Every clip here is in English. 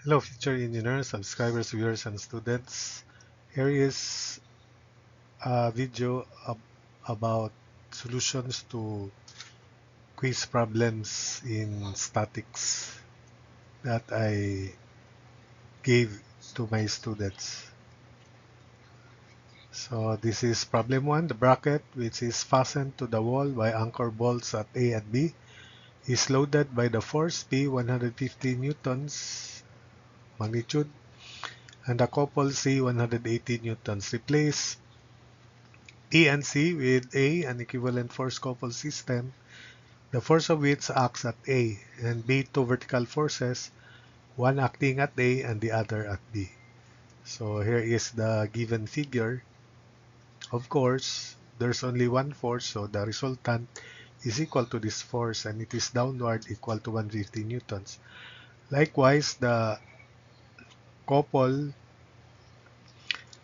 Hello, future engineers, subscribers, viewers, and students. Here is a video about solutions to quiz problems in statics that I gave to my students. So this is problem 1. The bracket, which is fastened to the wall by anchor bolts at A and B, is loaded by the force P 150 newtons magnitude and the couple C 180 newtons. Replace E and C with A, an equivalent force coupled system, the force of which acts at A, and B, two vertical forces, one acting at A and the other at B. So here is the given figure. Of course, there's only one force, so the resultant is equal to this force, and it is downward equal to 150 newtons. Likewise, the couple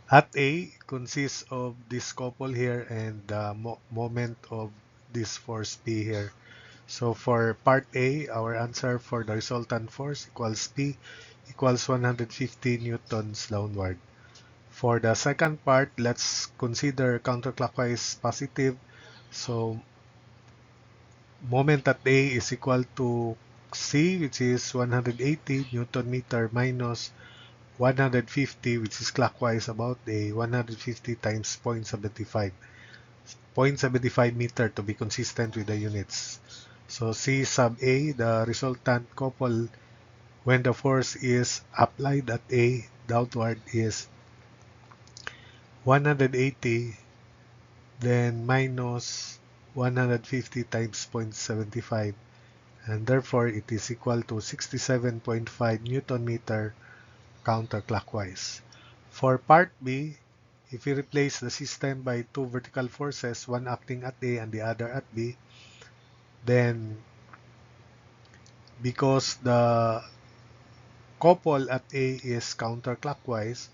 at A consists of this couple here and the moment of this force P here. So for part A, our answer for the resultant force equals P equals 150 newtons downward. For the second part, let's consider counterclockwise positive. So moment at A is equal to C, which is 180 Newton meter minus 150, which is clockwise about A, 150 times 0.75. 0.75 meter to be consistent with the units. So C sub A, the resultant couple when the force is applied at A downward is 180, then minus 150 times 0.75, and therefore it is equal to 67.5 Newton meter counterclockwise. For part B, if we replace the system by two vertical forces, one acting at A and the other at B, then because the couple at A is counterclockwise,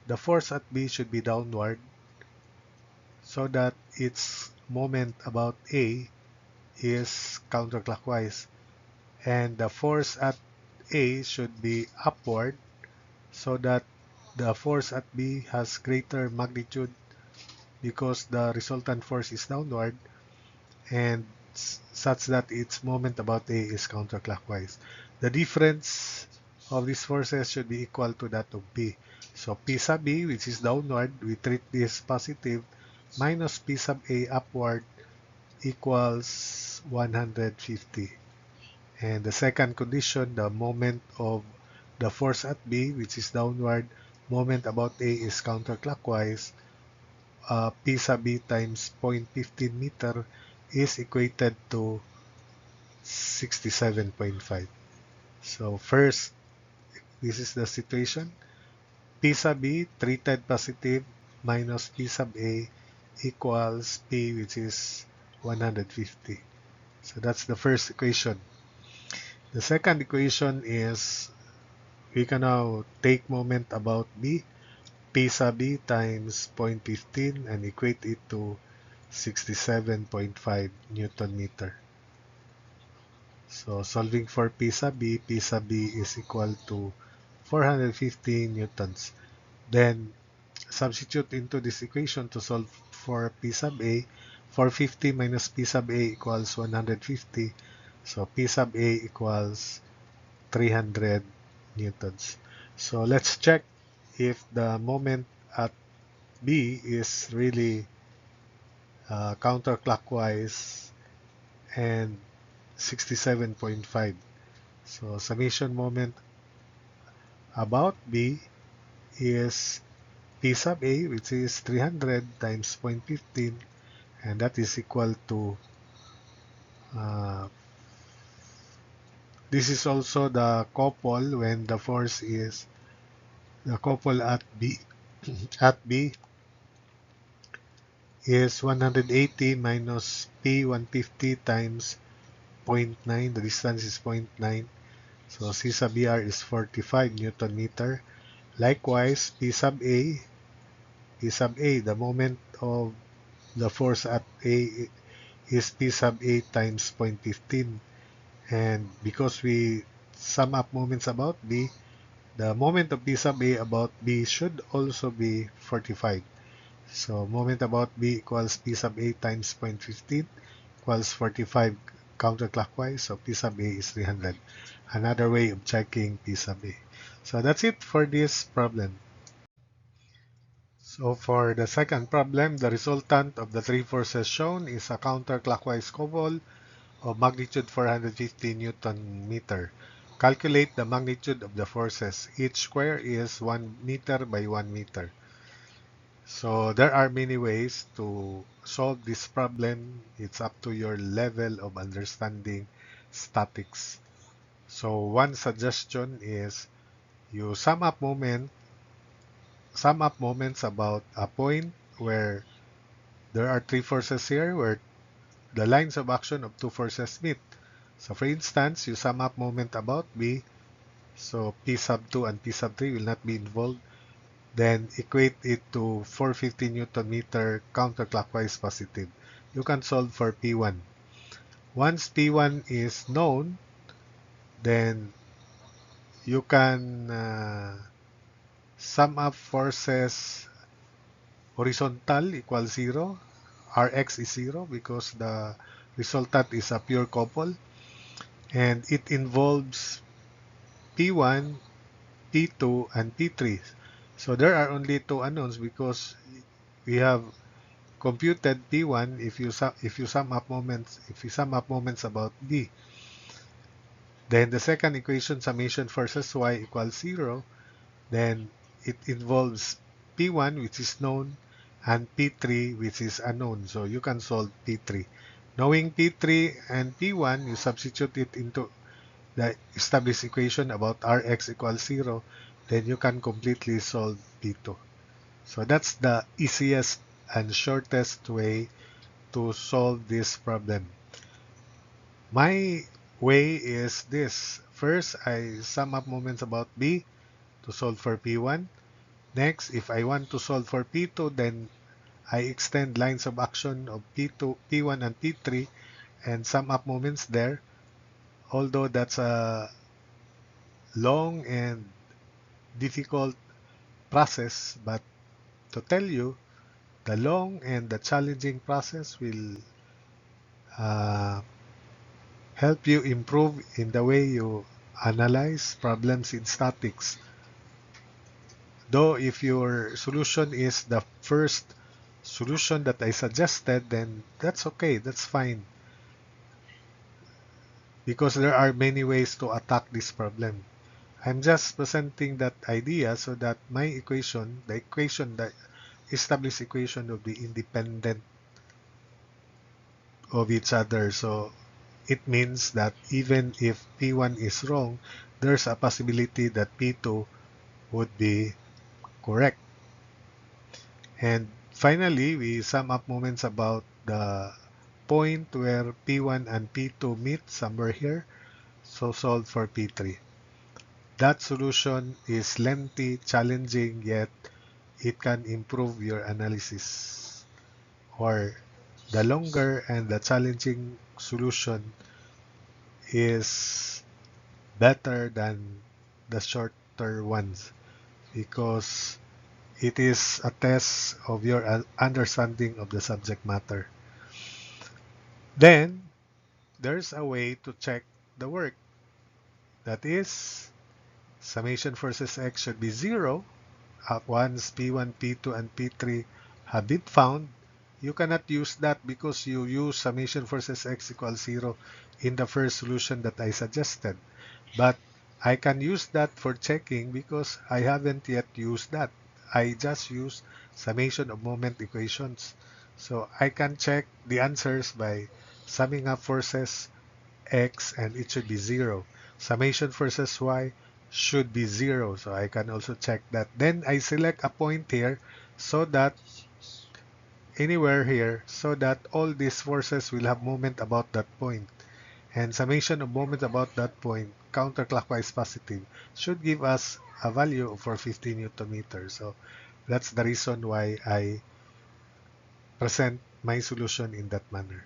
the force at B should be downward so that its moment about A is counterclockwise, and the force at A should be upward so that the force at B has greater magnitude because the resultant force is downward, and such that its moment about A is counterclockwise. The difference of these forces should be equal to that of B. So P sub B, which is downward, we treat this positive, minus P sub A upward equals 150. And the second condition, the moment of the force at B, which is downward, moment about A is counterclockwise, P sub B times 0.15 meter is equated to 67.5. So first, this is the situation. P sub B treated positive minus P sub A equals P, which is 150. So that's the first equation. The second equation is we can now take moment about B, P sub B times 0.15 and equate it to 67.5 Newton meter. So solving for P sub B is equal to 450 newtons. Then substitute into this equation to solve for P sub A. 450 minus P sub A equals 150. So P sub A equals 300 newtons. So let's check if the moment at B is really counterclockwise and 67.5. So summation moment about B is P sub A, which is 300 times 0.15, and that is equal to uh, this is also the couple when the force is the couple at B at B is 180 minus P 150 times zero point 0.9. The distance is zero point 0.9. So C sub BR is 45 Newton meter. Likewise, P sub A, the moment of the force at A is P sub A times 0.15. And because we sum up moments about B, the moment of P sub A about B should also be 45. So moment about B equals P sub A times 0.15 equals 45 counterclockwise. So P sub A is 300. Another way of checking P sub A. So that's it for this problem. So for the second problem, the resultant of the three forces shown is a counterclockwise cobble of magnitude 450 Newton meter. Calculate the magnitude of the forces. Each square is 1 meter by 1 meter. So there are many ways to solve this problem. It's up to your level of understanding statics. So one suggestion is you sum up moments about a point where there are three forces here where the lines of action of two forces meet. So for instance, you sum up moment about B, so P sub 2 and P sub 3 will not be involved. Then equate it to 450 Newton meter counterclockwise positive. You can solve for P1. Once P1 is known, then you can sum up forces horizontal equals 0. Rx is 0 because the resultant is a pure couple. And it involves P1, P2, and P3. So there are only two unknowns because we have computed P1 if you sum up moments about B. Then the second equation, summation forces y equals 0, then it involves P1 which is known and P3 which is unknown. So you can solve P3. Knowing P3 and P1, you substitute it into the established equation about Rx equals 0, then you can completely solve P2. So that's the easiest and shortest way to solve this problem. My way is this. First, I sum up moments about B to solve for P1. Next, if I want to solve for P2, then I extend lines of action of P2, P1, and P3 and sum up moments there. Although that's a long and difficult process, but to tell you, the long and the challenging process will uh, help you improve in the way you analyze problems in statics. Though if your solution is the first solution that I suggested, then that's okay, that's fine. Because there are many ways to attack this problem. I'm just presenting that idea so that my equation, the established equation will be independent of each other. So it means that even if P1 is wrong, there's a possibility that P2 would be correct. And finally, we sum up moments about the point where P1 and P2 meet somewhere here. So solve for P3. That solution is lengthy, challenging, yet it can improve your analysis. Or the longer and the challenging solution is better than the shorter ones because it is a test of your understanding of the subject matter. Then, there's a way to check the work. That is, summation versus x should be 0. Once P1, P2, and P3 have been found, you cannot use that because you use summation versus x equals 0 in the first solution that I suggested. But I can use that for checking because I haven't yet used that. I just use summation of moment equations. So I can check the answers by summing up forces x and it should be 0. Summation versus y should be 0. So I can also check that. Then I select a point here so that anywhere here so that all these forces will have moment about that point. And summation of moment about that point, counterclockwise positive, should give us a value of 450 Newton meters. So that's the reason why I present my solution in that manner.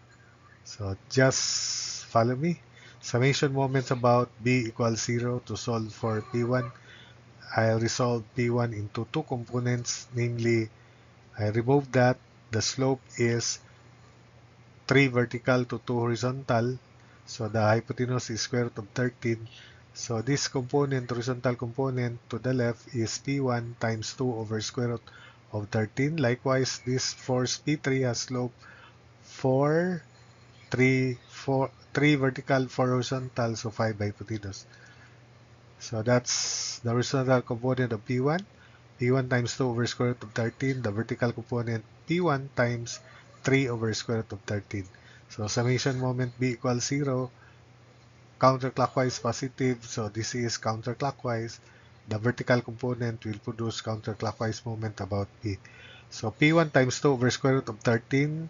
So just follow me. Summation moments about B equals 0 to solve for P1. I'll resolve P1 into two components, namely, I remove that. The slope is 3 vertical to 2 horizontal. So the hypotenuse is square root of 13. So this component, horizontal component to the left is P1 times 2 over square root of 13. Likewise, this force P3 has slope 4, 3 vertical, 4 horizontal, so 5 hypotenuse. So that's the horizontal component of P1. P1 times 2 over square root of 13. The vertical component P1 times 3 over square root of 13. So summation moment B equals 0. Counterclockwise positive. So this is counterclockwise. The vertical component will produce counterclockwise moment about B. So P1 times 2 over square root of 13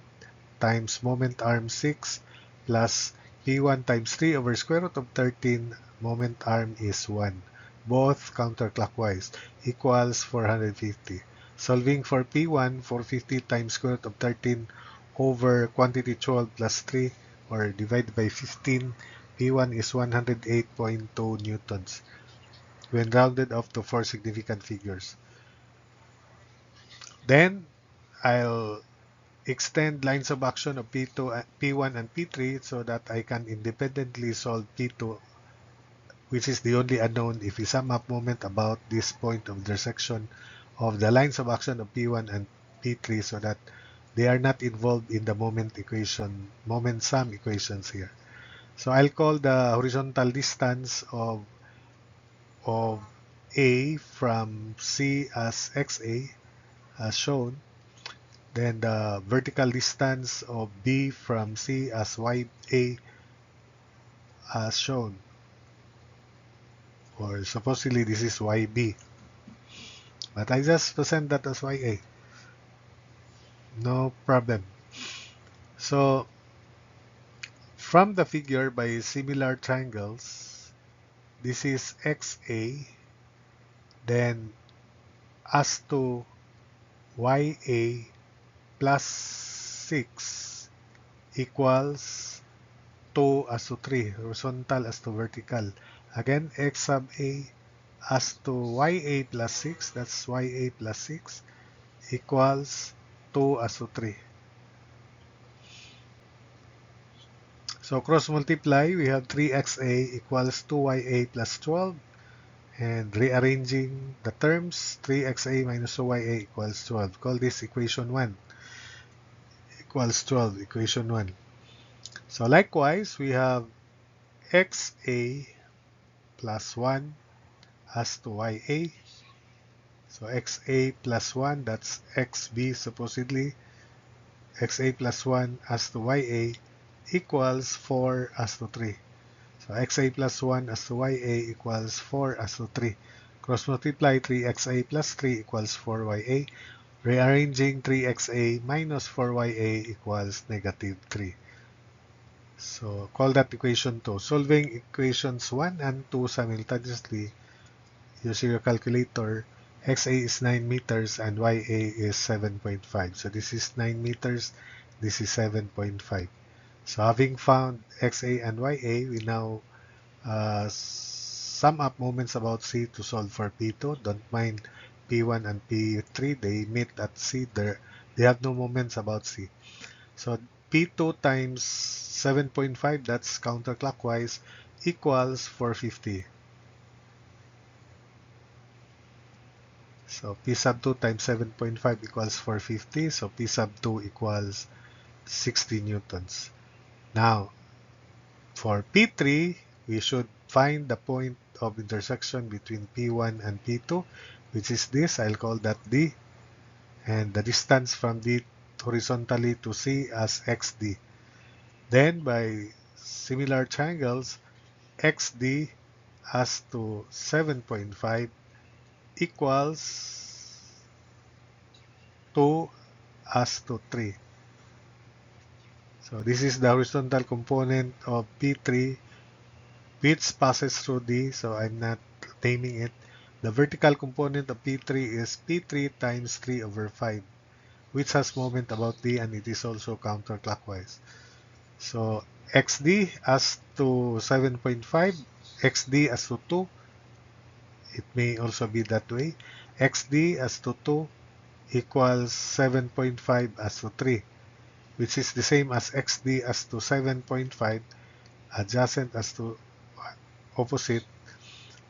times moment arm 6 plus P1 times 3 over square root of 13, moment arm is 1. Both counterclockwise equals 450. Solving for P1, 450 times square root of 13 over quantity 12 plus 3 or divided by 15, P1 is 108.2 newtons when rounded off to 4 significant figures. Then I'll extend lines of action of P2, P1 and P3 so that I can independently solve P2, which is the only unknown if we sum up moment about this point of intersection of the lines of action of P1 and P3 so that they are not involved in the moment equation, moment sum equations here. So I'll call the horizontal distance of A from C as XA as shown. Then the vertical distance of B from C as YA as shown. Or supposedly this is YB. But I just present that as YA. No problem. So from the figure by similar triangles, this is XA. Then as to YA plus 6 equals 2 as to 3, horizontal as to vertical. Again, X sub A as to YA plus 6, that's YA plus 6, equals 2 as to 3. So cross multiply, we have 3XA equals 2YA plus 12. And rearranging the terms, 3XA minus 2YA equals 12. Call this equation 1. Equals 12, equation 1. So likewise, we have XA plus 1 as to YA. So XA plus 1, that's XB supposedly. XA plus 1 as to YA equals 4 as to 3. So XA plus 1 as to YA equals 4 as to 3. Cross multiply 3XA plus 3 equals 4YA. Rearranging 3XA minus 4YA equals negative 3. So call that equation 2. Solving equations 1 and 2 simultaneously using your calculator, XA is 9 meters and YA is 7.5. So this is 9 meters, this is 7.5. So having found XA and YA, we now sum up moments about C to solve for P2. Don't mind P1 and P3, they meet at C. They have no moments about C. So P2 times 7.5, that's counterclockwise, equals 450. So P sub 2 times 7.5 equals 450. So P sub 2 equals 60 newtons. Now, for P3, we should find the point of intersection between P1 and P2, which is this. I'll call that D. And the distance from D horizontally to C as XD. Then, by similar triangles, XD as to 7.5 equals 2 as to 3. So this is the horizontal component of P3 which passes through D, so I'm not naming it. The vertical component of P3 is P3 times 3 over 5, which has moment about D and it is also counterclockwise. So XD as to 7.5, XD as to 2 it may also be that way. XD as to 2 equals 7.5 as to 3, which is the same as XD as to 7.5 adjacent as to opposite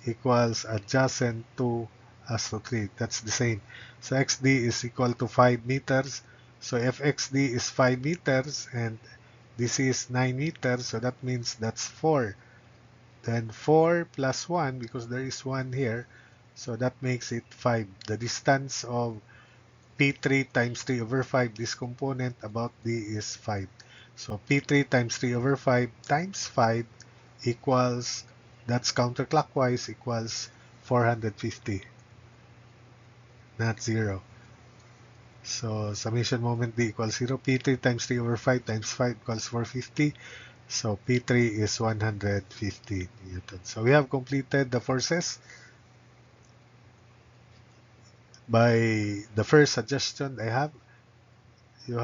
equals adjacent to as to 3. That's the same. So XD is equal to 5 meters. So if XD is 5 meters and this is 9 meters, so that means that's 4. Then 4 plus 1, because there is 1 here, so that makes it 5. The distance of P3 times 3 over 5, this component about D is 5. So P3 times 3 over 5 times 5 equals, that's counterclockwise, equals 450, not 0. So summation moment D equals 0. P3 times 3 over 5 times 5 equals 450. So P3 is 150 newtons. So we have completed the forces. By the first suggestion I have, you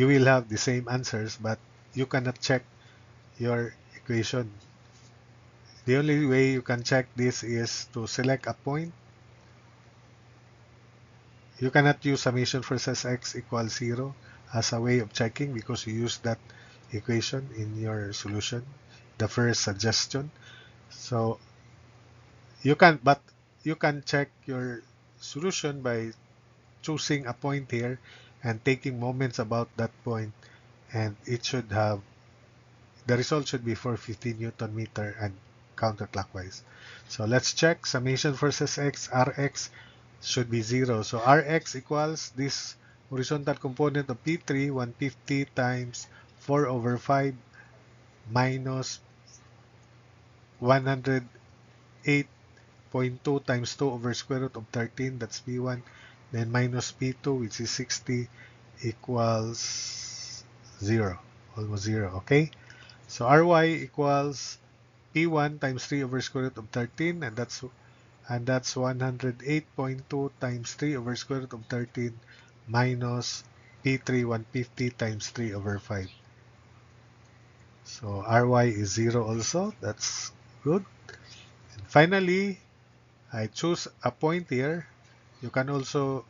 will have the same answers, but you cannot check your equation. The only way you can check this is to select a point. You cannot use summation versus x equals 0 as a way of checking because you use that equation in your solution, the first suggestion. So you can check your solution by choosing a point here and taking moments about that point, and it should have, the result should be 450 Newton meter and counterclockwise. So let's check summation versus x. Rx should be 0. So Rx equals this horizontal component of P3, 150 times 4 over 5 minus 108.2 times 2 over square root of 13, that's P1, then minus P2, which is 60, equals 0, almost 0, okay? So Ry equals P1 times 3 over square root of 13, and that's 108.2 times 3 over square root of 13 minus P3 150 times 3 over 5. So Ry is 0 also. That's good. And finally, I choose a point here. You can also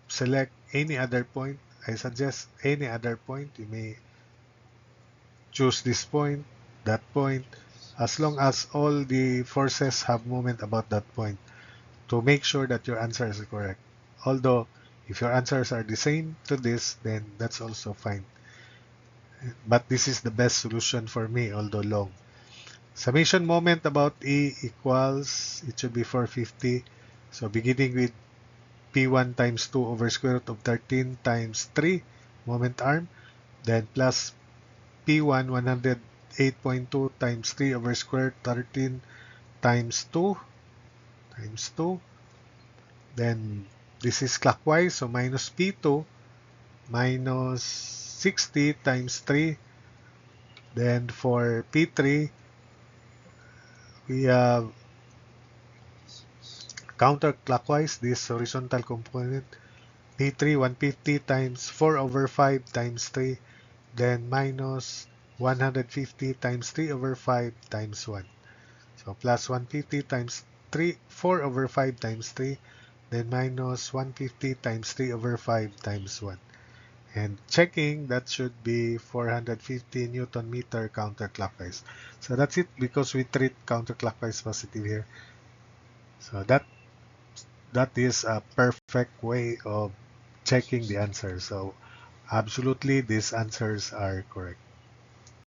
select any other point. I suggest any other point. You may choose this point, that point, as long as all the forces have moment about that point, to make sure that your answer is correct. Although, if your answers are the same to this, then that's also fine. But this is the best solution for me, although long. Summation moment about E equals, it should be 450. So beginning with P1 times 2 over square root of 13 times 3, moment arm, then plus P1 108.2 times 3 over square root 13 times 2, then this is clockwise, so minus P2 minus 60 times 3. Then for P3, we have counterclockwise, this horizontal component, P3 150 times 4 over 5 times 3, then minus 150 times 3 over 5 times 1. So plus 150 times 4 over 5 times 3, then minus 150 times 3 over 5 times 1. And checking, that should be 450 Newton meter counterclockwise. So that's it, because we treat counterclockwise positive here. So that is a perfect way of checking the answer. So absolutely, these answers are correct.